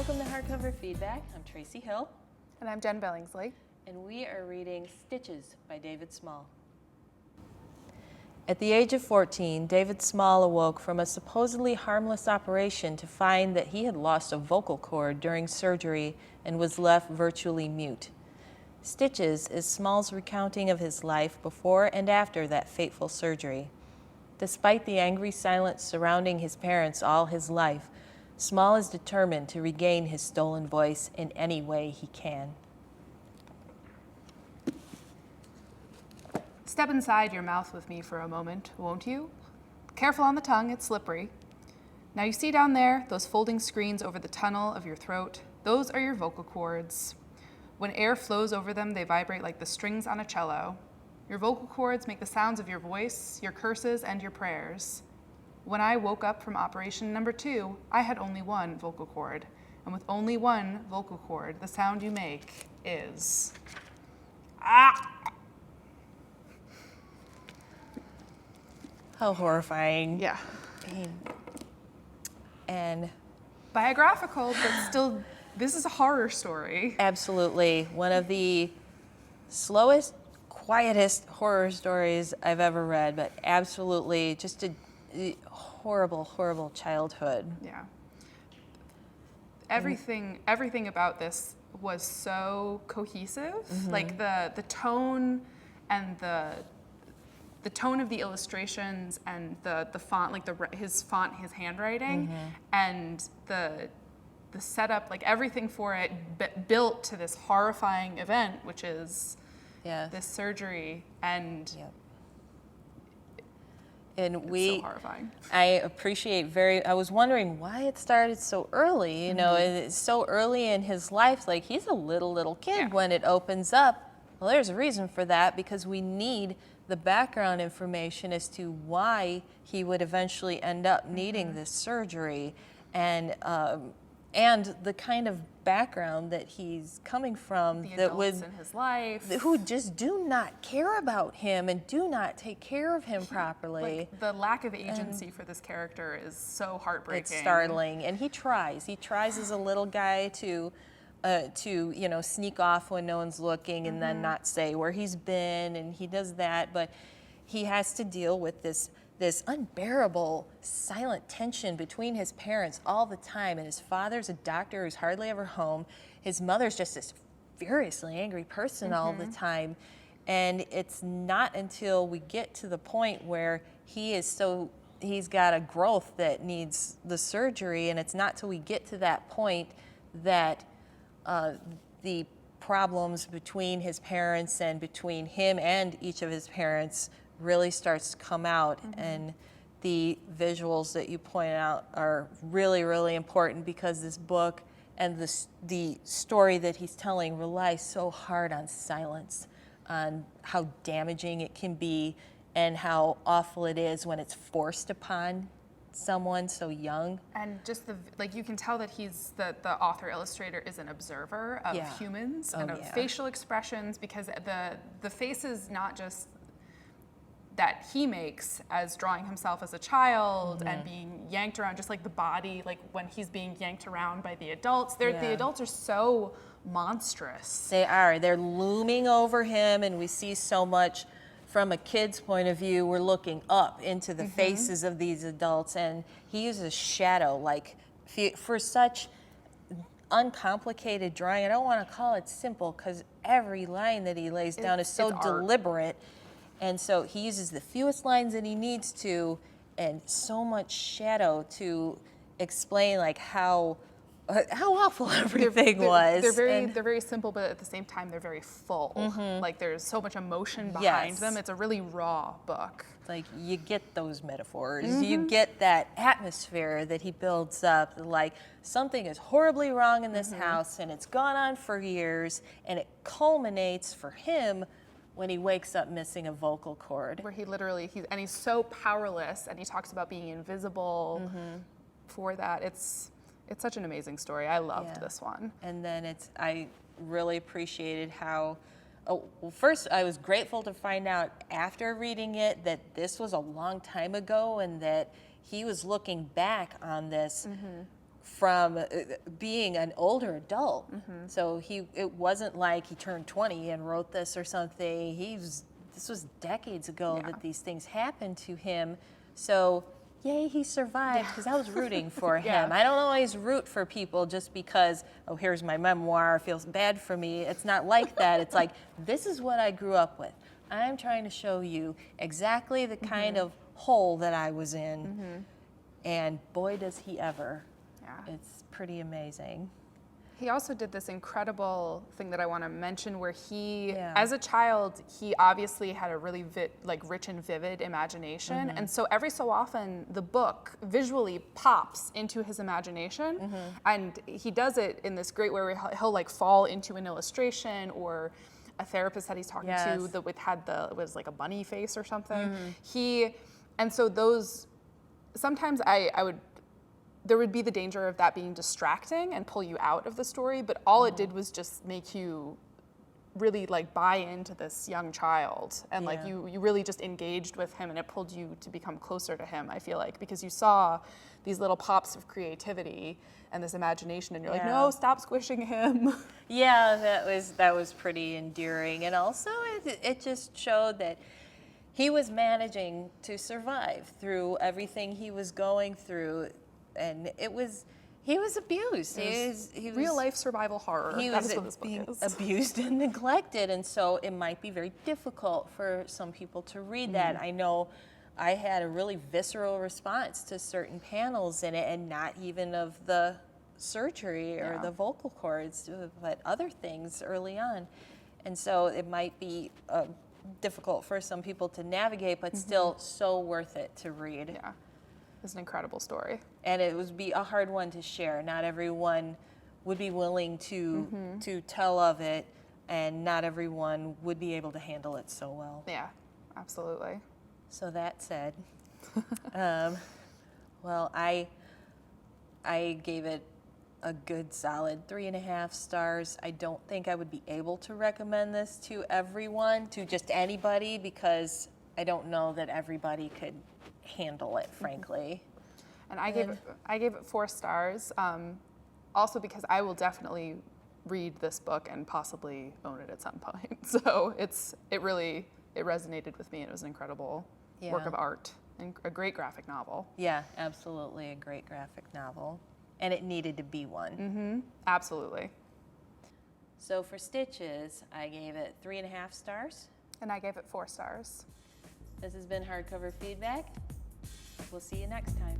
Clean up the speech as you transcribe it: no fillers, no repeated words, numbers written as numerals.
Welcome to Hardcover Feedback. I'm Tracey Hill. And I'm Jen Billingsley. And we are reading Stitches by David Small. At the age of 14, David Small awoke from a supposedly harmless operation to find that he had lost a vocal cord during surgery and was left virtually mute. Stitches is Small's recounting of his life before and after that fateful surgery. Despite the angry silence surrounding his parents all his life, Small is determined to regain his stolen voice in any way he can. Step inside your mouth with me for a moment, won't you? Careful on the tongue, it's slippery. Now you see down there, those folding screens over the tunnel of your throat, those are your vocal cords. When air flows over them, they vibrate like the strings on a cello. Your vocal cords make the sounds of your voice, your curses, and your prayers. When I woke up from operation number 2, I had only one vocal cord. And with only one vocal cord, the sound you make is... ah! How horrifying. Yeah. And Biographical, but still, this is a horror story. absolutely one of the slowest, quietest horror stories I've ever read, but absolutely just a horrible, horrible childhood. Yeah. Everything about this was so cohesive. Mm-hmm. Like the tone and the tone of the illustrations and the font, like his font, his handwriting, Mm-hmm. and the setup, like everything for it built to this horrifying event, which is this surgery. And Yep. And it's so horrifying. I appreciate I was wondering why it started so early, you know, and it's so early in his life, like he's a little kid when it opens up. Well, there's a reason for that, because we need the background information as to why he would eventually end up needing this surgery, and the kind of background that he's coming from, The that adults in his life, who just do not care about him and do not take care of him properly. like the lack of agency for this character is so heartbreaking. It's startling, and he tries as a little guy to you know, sneak off when no one's looking and then not say where he's been, and he does that, but he has to deal with this unbearable silent tension between his parents all the time. And his father's a doctor who's hardly ever home. His mother's just this furiously angry person all the time. And it's not until we get to the point where he's got a growth that needs the surgery, and it's not till we get to that point that the problems between his parents and between him and each of his parents really starts to come out. And the visuals that you point out are really, really important, because this book and the story that he's telling relies so hard on silence, on how damaging it can be and how awful it is when it's forced upon someone so young. And just you can tell that the author illustrator is an observer of humans and of facial expressions, because the face is not just that he makes as drawing himself as a child and being yanked around, just like the body, like when he's being yanked around by the adults. The adults are so monstrous. They are. They're looming over him, and we see so much from a kid's point of view. We're looking up into the faces of these adults, and he uses shadow, like for such uncomplicated drawing. I don't want to call it simple, because every line that he lays down is so deliberate. And so he uses the fewest lines that he needs to, and so much shadow to explain like how awful everything was. They're very simple, but at the same time they're very full. Like there's so much emotion behind them. It's a really raw book. Like you get those metaphors, you get that atmosphere that he builds up, like something is horribly wrong in this house, and it's gone on for years, and it culminates for him when he wakes up missing a vocal cord. Where he's so powerless, and he talks about being invisible for that. It's such an amazing story. I loved this one. And then I really appreciated how, well, first I was grateful to find out after reading it that this was a long time ago, and that he was looking back on this from being an older adult. So it wasn't like he turned 20 and wrote this or something. This was decades ago that these things happened to him. So yay, he survived, because I was rooting for him. I don't always root for people just because, oh, here's my memoir, feels bad for me. It's not like that. It's like, this is what I grew up with. I'm trying to show you exactly the kind of hole that I was in. And boy, does he ever. Yeah. It's pretty amazing. He also did this incredible thing that I want to mention where he, Yeah. as a child, he obviously had a really rich and vivid imagination. And so every so often the book visually pops into his imagination. And he does it in this great way where he'll like fall into an illustration or a therapist that he's talking to that was like a bunny face or something. And so those, sometimes there would be the danger of that being distracting and pull you out of the story, but all it did was just make you really like buy into this young child, and like you really just engaged with him, and it pulled you to become closer to him, I feel like, because you saw these little pops of creativity and this imagination, and you're like, no, stop squishing him. Yeah, that was pretty endearing, and also it just showed that he was managing to survive through everything he was going through. And he was abused. He was Real life survival horror. He That's was what this book being is. abused and neglected, and so it might be very difficult for some people to read that. I know I had a really visceral response to certain panels in it, and not even of the surgery or the vocal cords, but other things early on. And so it might be difficult for some people to navigate, but still so worth it to read. Yeah, it's an incredible story. And it would be a hard one to share. Not everyone would be willing to tell of it, and not everyone would be able to handle it so well. Yeah, absolutely. So that said, well, I gave it a good solid 3.5 stars. I don't think I would be able to recommend this to everyone, to just anybody, because I don't know that everybody could handle it, frankly. And I gave it 4 stars, also because I will definitely read this book and possibly own it at some point. So it resonated with me. It was an incredible work of art and a great graphic novel. Yeah, absolutely, a great graphic novel. And it needed to be one. Absolutely. So for Stitches, I gave it 3.5 stars. And I gave it 4 stars. This has been Hardcover Feedback. We'll see you next time.